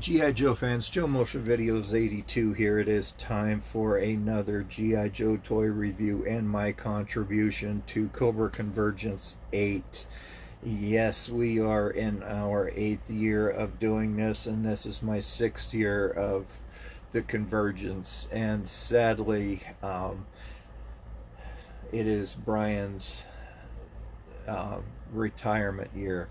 G.I. Joe fans, Joe Motion Videos 82 here. It is time for another G.I. Joe toy review and my contribution to Cobra Convergence 8. Yes, we are in our 8th year of doing this, and this is my 6th year of the Convergence. And sadly, it is Brian's retirement year.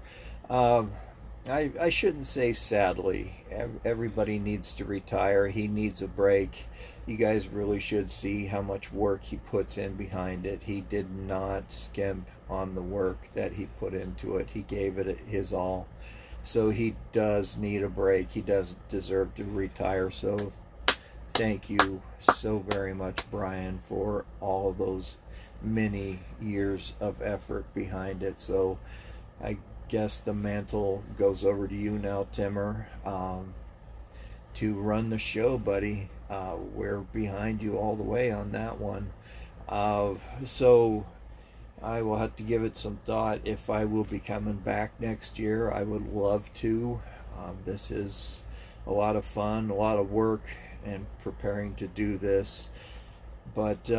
I shouldn't say sadly. Everybody needs to retire. He needs a break. You guys really should see how much work he puts in behind it. He did not skimp on the work that he put into it. He gave it his all. So he does need a break. He does deserve to retire. So thank you so very much, Brian, for all of those many years of effort behind it. So I guess the mantle goes over to you now, Timmer, to run the show, buddy. We're behind you all the way on that one. So I will have to give it some thought if I will be coming back next year. I would love to. This is a lot of fun, a lot of work, and preparing to do this. But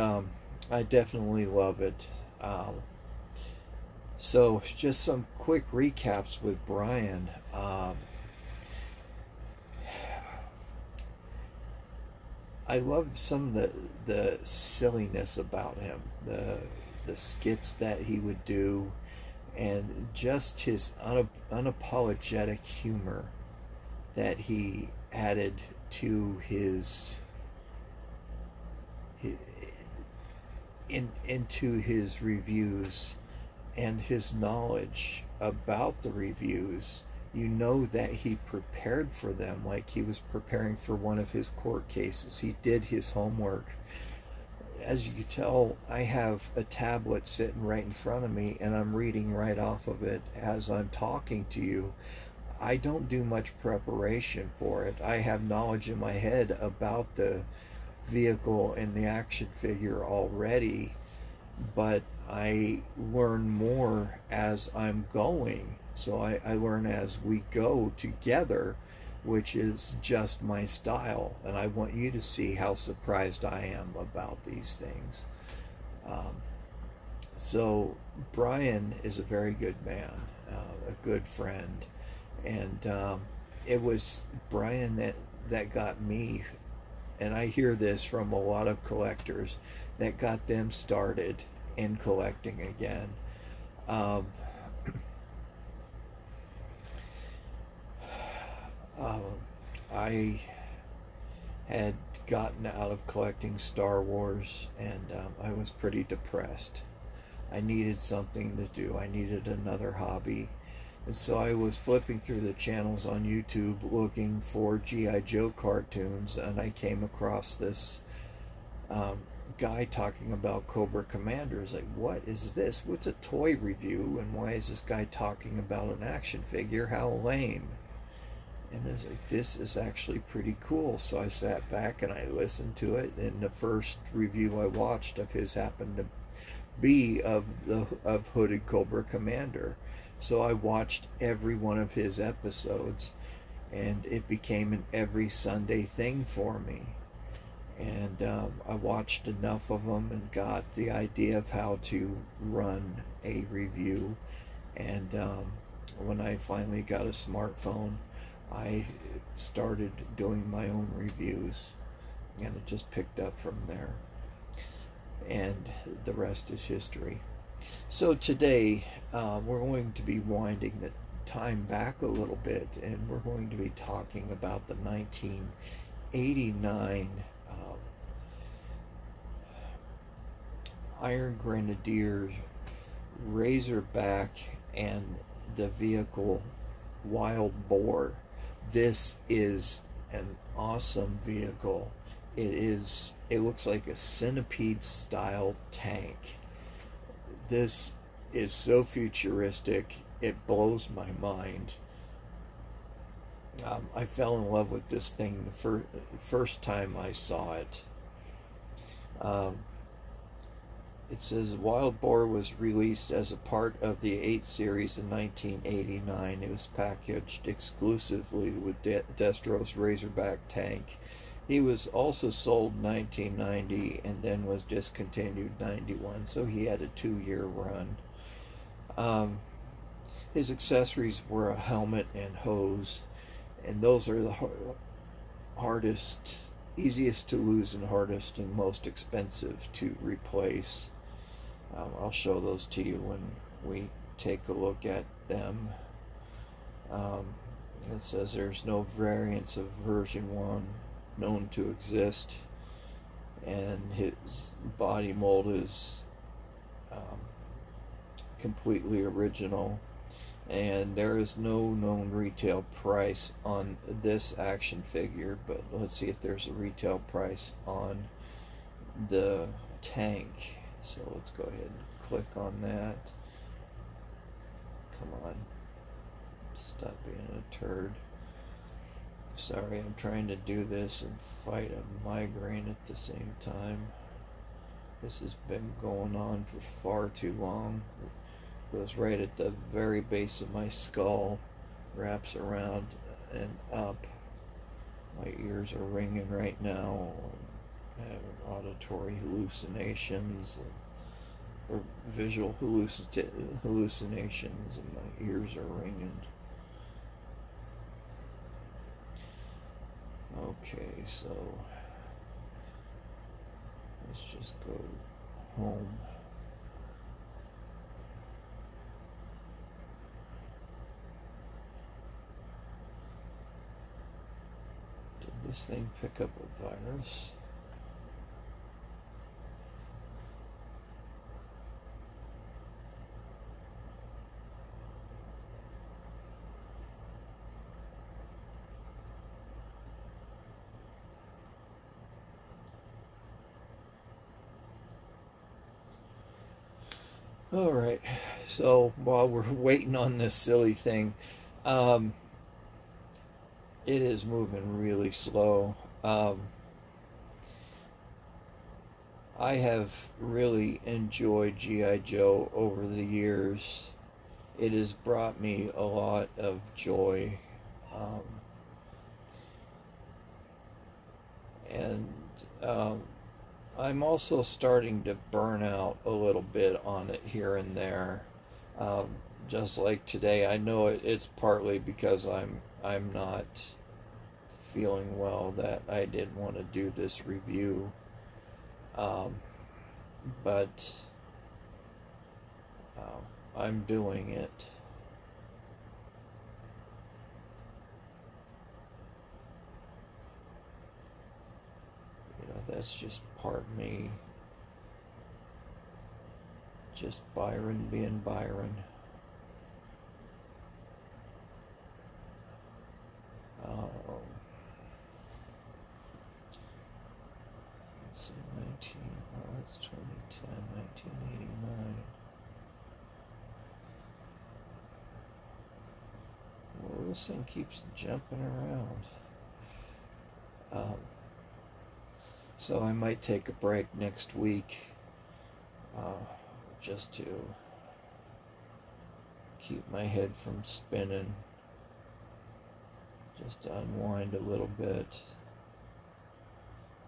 I definitely love it. So just some quick recaps with Brian. I love some of the silliness about him, the skits that he would do, and just his unapologetic humor that he added to into his reviews. And his knowledge about the reviews, you know that he prepared for them like he was preparing for one of his court cases. He did his homework. As you can tell, I have a tablet sitting right in front of me, and I'm reading right off of it as I'm talking to you. I don't do much preparation for it. I have knowledge in my head about the vehicle and the action figure already, but I learn more as I'm going. So I learn as we go together, which is just my style. And I want you to see how surprised I am about these things. So Brian is a very good man, a good friend. And it was Brian that got me, and I hear this from a lot of collectors, that got them started in collecting again. I had gotten out of collecting Star Wars, and I was pretty depressed. I needed something to do. I needed another hobby. And so I was flipping through the channels on YouTube looking for G.I. Joe cartoons, and I came across this guy talking about Cobra Commanders. Like, what is this? What's a toy review, and why is this guy talking about an action figure? How lame. And I was like, this is actually pretty cool. So I sat back and I listened to it, and the first review I watched of his happened to be of Hooded Cobra Commander. So I watched every one of his episodes, and it became an every Sunday thing for me. And I watched enough of them and got the idea of how to run a review. And when I finally got a smartphone, I started doing my own reviews, and it just picked up from there. And the rest is history. So today we're going to be winding the time back a little bit, and we're going to be talking about the 1989 Iron Grenadier Razorback and the vehicle Wild Boar. This is an awesome vehicle. It looks like a centipede style tank. This is so futuristic, it blows my mind. I fell in love with this thing the first time I saw it. it says Wild Boar was released as a part of the 8 series in 1989. It was packaged exclusively with Destro's Razorback tank. He was also sold in 1990 and then was discontinued 91, so he had a 2-year run. His accessories were a helmet and hose, and those are the hardest, easiest to lose and hardest and most expensive to replace. I'll show those to you when we take a look at them. It says there's no variants of version 1 known to exist, and his body mold is completely original, and there is no known retail price on this action figure, but let's see if there's a retail price on the tank. So let's go ahead and click on that. Come on, stop being a turd. Sorry, I'm trying to do this and fight a migraine at the same time. This has been going on for far too long. It goes right at the very base of my skull, wraps around and up. My ears are ringing right now. I have auditory hallucinations or visual hallucinations, and my ears are ringing. Okay, so let's just go home. Did this thing pick up a virus? All right, so while we're waiting on this silly thing, it is moving really slow. I have really enjoyed G.I. Joe over the years. It has brought me a lot of joy. And I'm also starting to burn out a little bit on it here and there. Just like today, I know it's partly because I'm not feeling well that I didn't want to do this review. But I'm doing it. That's just part me. Just Byron being Byron. Let's see, 2010, 1989. Well, this thing keeps jumping around. So I might take a break next week, just to keep my head from spinning, just to unwind a little bit.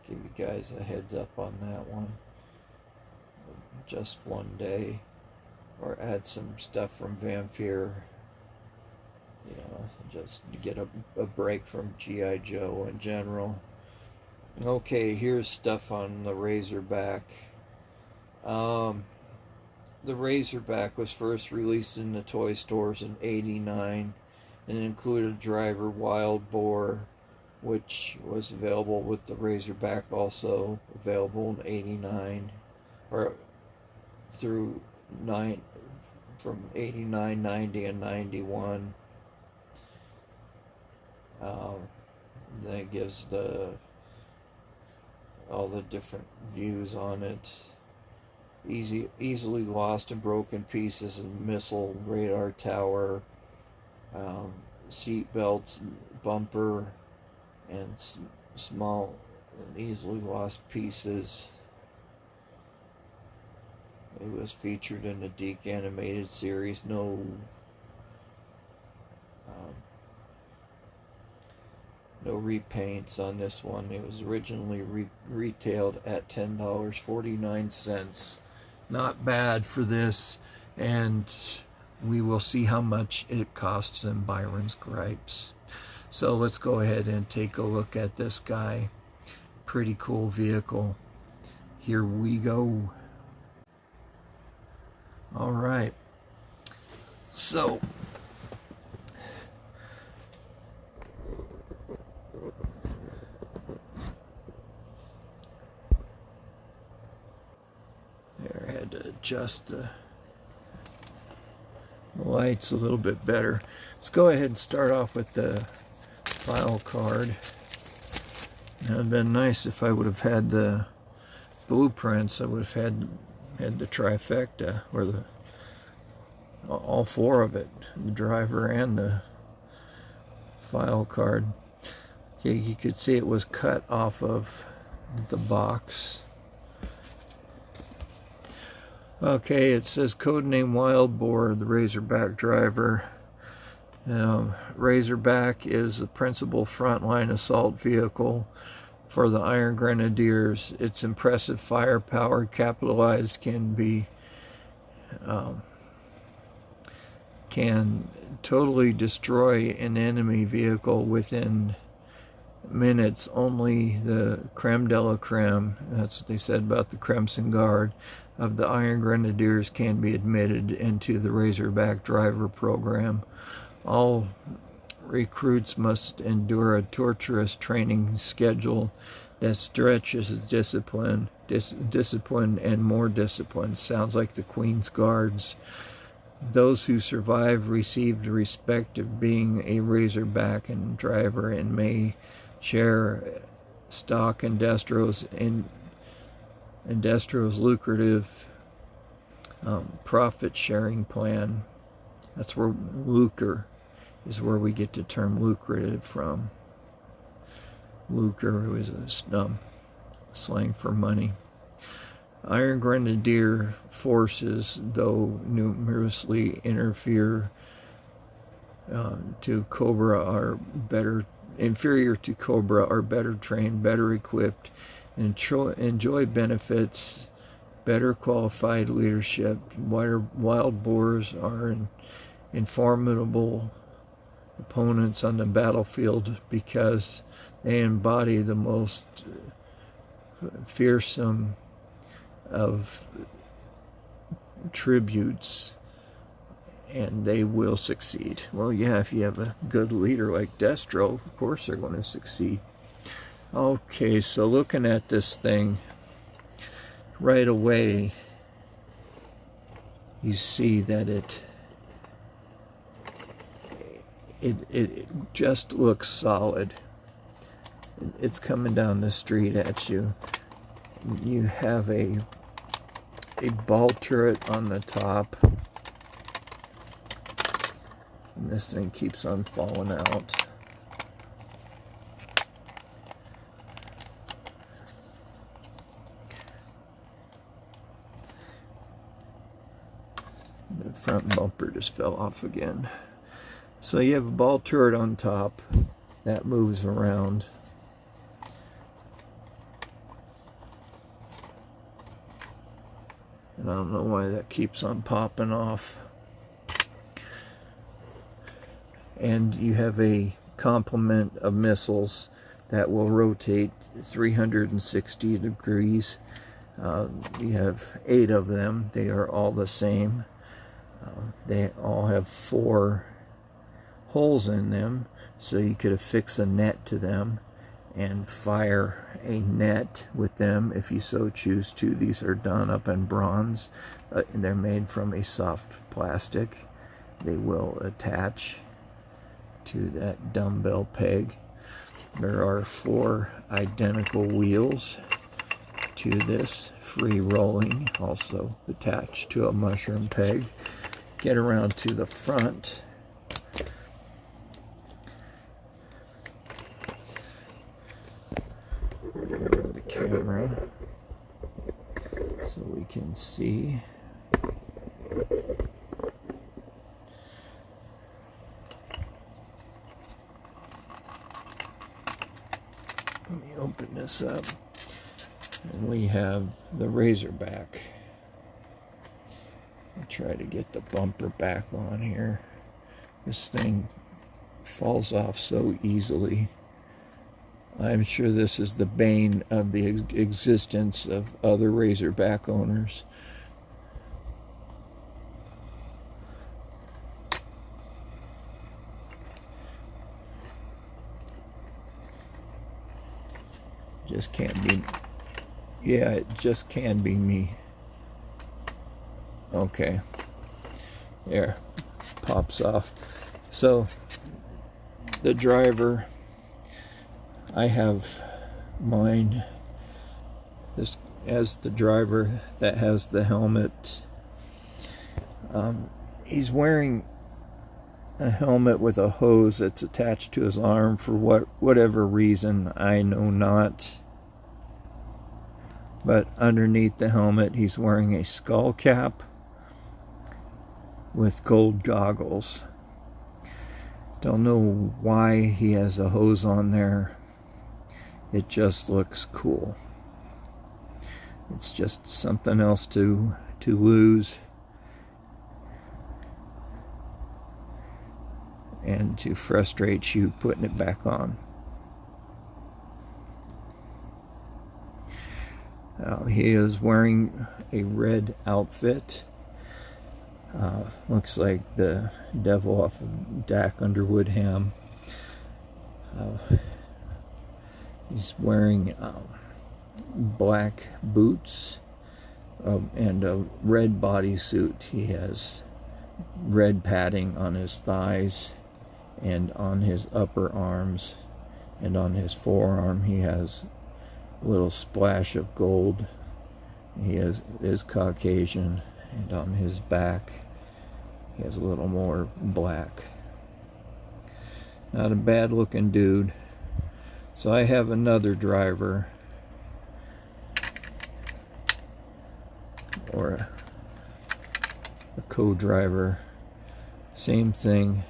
Give you guys a heads up on that one. Just one day, or add some stuff from Vampire. Just to get a break from G.I. Joe in general. Okay, here's stuff on the Razorback. The Razorback was first released in the toy stores in '89 and included driver Wild Boar, which was available with the Razorback, also available in '89, or through from '89, '90, and '91. That gives all the different views on it. Easily lost and broken pieces and missile radar tower, seat belts, bumper, and small and easily lost pieces. It was featured in the Deke animated series. No repaints on this one. It was originally retailed at $10.49. Not bad for this, and we will see how much it costs in Byron's Gripes. So let's go ahead and take a look at this guy. Pretty cool vehicle. Here we go. All right. So there, I had to adjust the lights a little bit better. Let's go ahead and start off with the file card. It would have been nice if I would have had the blueprints. I would have had the trifecta, or all four of it, the driver and the file card. Okay, you could see it was cut off of the box. Okay, it says codename Wild Boar, the Razorback driver. Razorback is the principal frontline assault vehicle for the Iron Grenadiers. Its impressive firepower, capitalized, can totally destroy an enemy vehicle within minutes. Only the creme de la creme, that's what they said about the Crimson Guard, of the Iron Grenadiers can be admitted into the Razorback driver program. All recruits must endure a torturous training schedule that stretches discipline and more discipline. Sounds like the Queen's Guards. Those who survive receive the respect of being a Razorback and driver and may share stock in Destro's lucrative profit sharing plan. That's where lucre is where we get the term lucrative from. Lucre is a slang for money. Iron Grenadier forces, though numerously inferior to Cobra, are better trained, better equipped, and enjoy benefits, better qualified leadership. Wild Boars are formidable opponents on the battlefield because they embody the most fearsome of tributes, and they will succeed. Well, yeah, if you have a good leader like Destro, of course they're going to succeed. Okay, so looking at this thing right away, you see that it just looks solid. It's coming down the street at you. You have a ball turret on the top, and this thing keeps on falling out. The front bumper just fell off again. So you have a ball turret on top that moves around. And I don't know why that keeps on popping off. And you have a complement of missiles that will rotate 360 degrees. You have 8 of them. They are all the same. They all have 4 holes in them, so you could affix a net to them and fire a net with them if you so choose to. These are done up in bronze, and they're made from a soft plastic. They will attach to that dumbbell peg. There are 4 identical wheels to this, free rolling, also attached to a mushroom peg. Get around to the front. The camera so we can see. Let me open this up. And we have the Razorback. I'll try to get the bumper back on here. This thing falls off so easily. I'm sure this is the bane of the existence of other Razorback owners. Just can't be. Yeah, it just can be me. Okay. There. Pops off. So, the driver, I have mine this as the driver that has the helmet. He's wearing a helmet with a hose that's attached to his arm for whatever reason, I know not. But underneath the helmet, he's wearing a skull cap with gold goggles. Don't know why he has a hose on there. It just looks cool. It's just something else to lose and to frustrate you putting it back on. He is wearing a red outfit. Looks like the devil off of Dak Underwood Ham. He's wearing black boots and a red bodysuit. He has red padding on his thighs and on his upper arms, and on his forearm he has a little splash of gold. He is Caucasian, and on his back he has a little more black. Not a bad looking dude. So I have another driver, or a co-driver, same thing.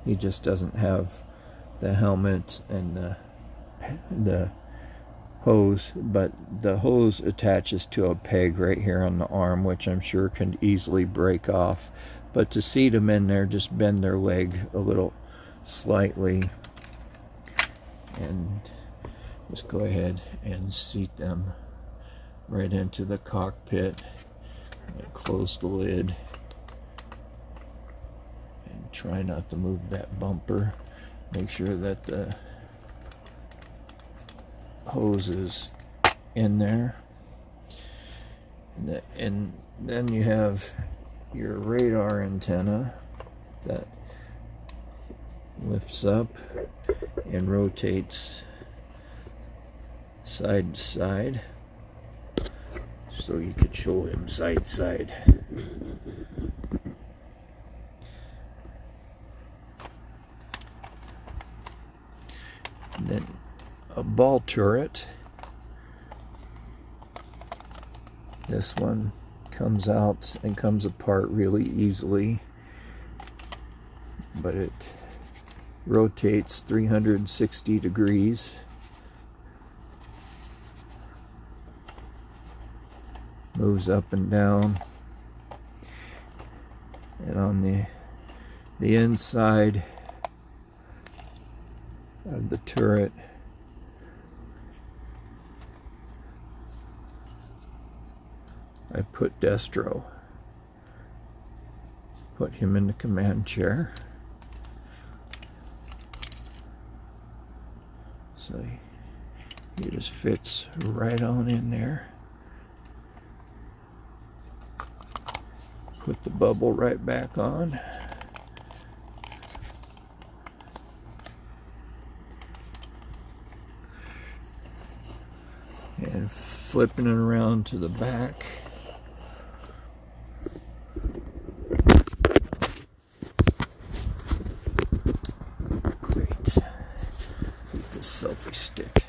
He just doesn't have the helmet and the hose, but the hose attaches to a peg right here on the arm, which I'm sure can easily break off. But to seat them in there, just bend their leg a little slightly and just go ahead and seat them right into the cockpit. Close the lid and try not to move that bumper. Make sure that the hose is in there, and then you have your radar antenna that lifts up and rotates side to side, so you could show him side to side. And then a ball turret. This one comes out and comes apart really easily, but it rotates 360 degrees. Moves up and down. And on the inside of the turret, I put Destro. Put him in the command chair. So he just fits right on in there. Put the bubble right back on. And flipping it around to the back. Selfie stick.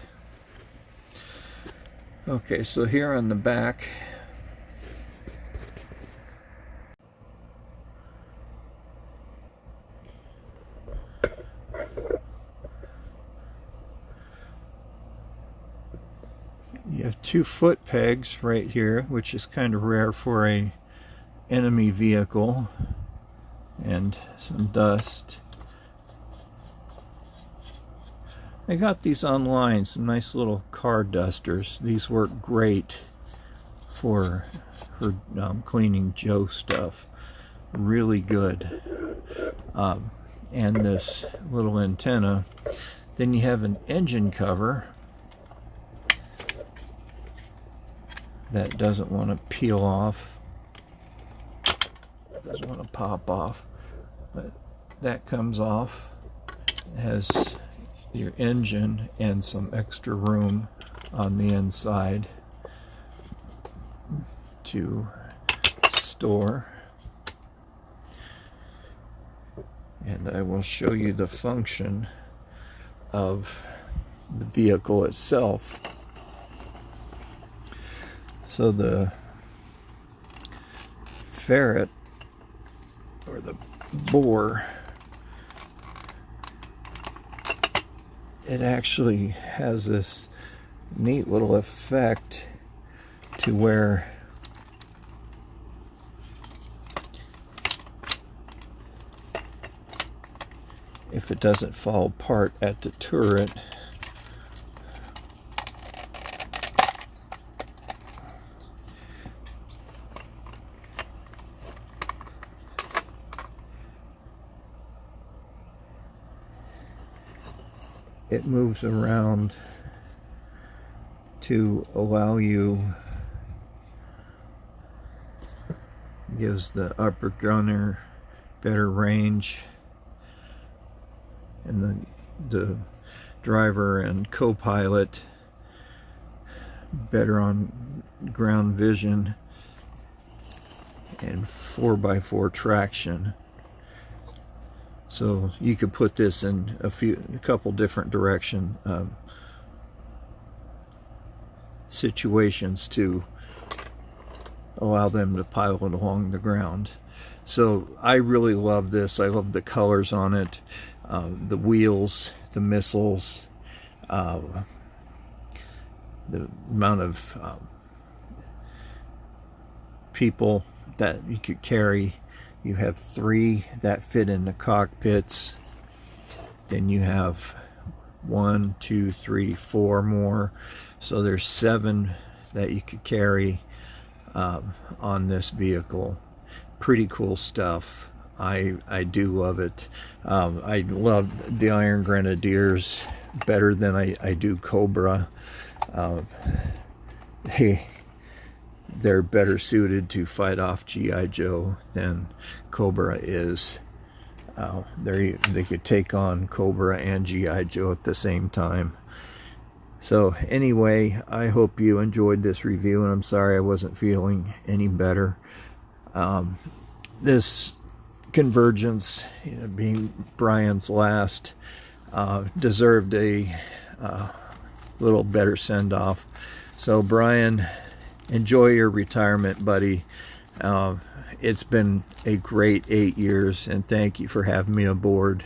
Okay, so here on the back 2 foot pegs right here, which is kind of rare for a enemy vehicle, and some dust. I got these online, some nice little car dusters. These work great for cleaning Joe stuff. Really good. And this little antenna. Then you have an engine cover that doesn't want to peel off, doesn't want to pop off, but that comes off. It has your engine and some extra room on the inside to store. And I will show you the function of the vehicle itself. So the ferret, or the bore, it actually has this neat little effect to where if it doesn't fall apart at the turret, it moves around to allow you, gives the upper gunner better range, and the driver and co-pilot better on ground vision and 4x4 traction. So you could put this in a couple different direction situations to allow them to pilot along the ground. So I really love this. I love the colors on it. The wheels, the missiles, the amount of people that you could carry. You have 3 that fit in the cockpits. Then you have 1, 2, 3, 4 more. So there's 7 that you could carry on this vehicle. Pretty cool stuff. I do love it. I love the Iron Grenadiers better than I do Cobra. They're better suited to fight off G.I. Joe than Cobra is. They could take on Cobra and G.I. Joe at the same time. So anyway, I hope you enjoyed this review, and I'm sorry I wasn't feeling any better. This Convergence, being Brian's last, deserved a little better send-off. So Brian, enjoy your retirement, buddy. It's been a great 8 years, and thank you for having me aboard.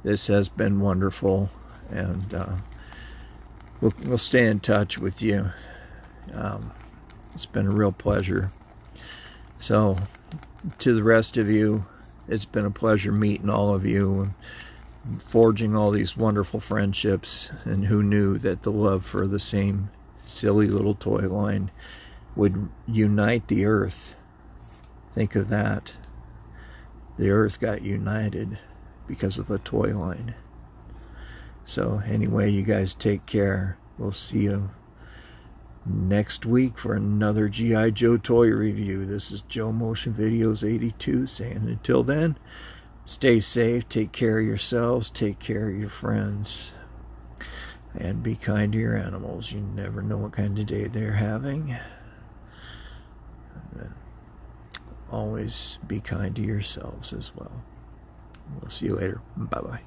This has been wonderful, and we'll stay in touch with you. It's been a real pleasure. So to the rest of you, it's been a pleasure meeting all of you and forging all these wonderful friendships. And who knew that the love for the same silly little toy line would unite the earth. Think of that. The earth got united because of a toy line. So anyway, you guys take care. We'll see you next week for another G.I. Joe toy review. This is Joe Motion Videos 82 saying until then, stay safe, take care of yourselves, take care of your friends, and be kind to your animals. You never know what kind of day they're having. And always be kind to yourselves as well. We'll see you later. Bye-bye.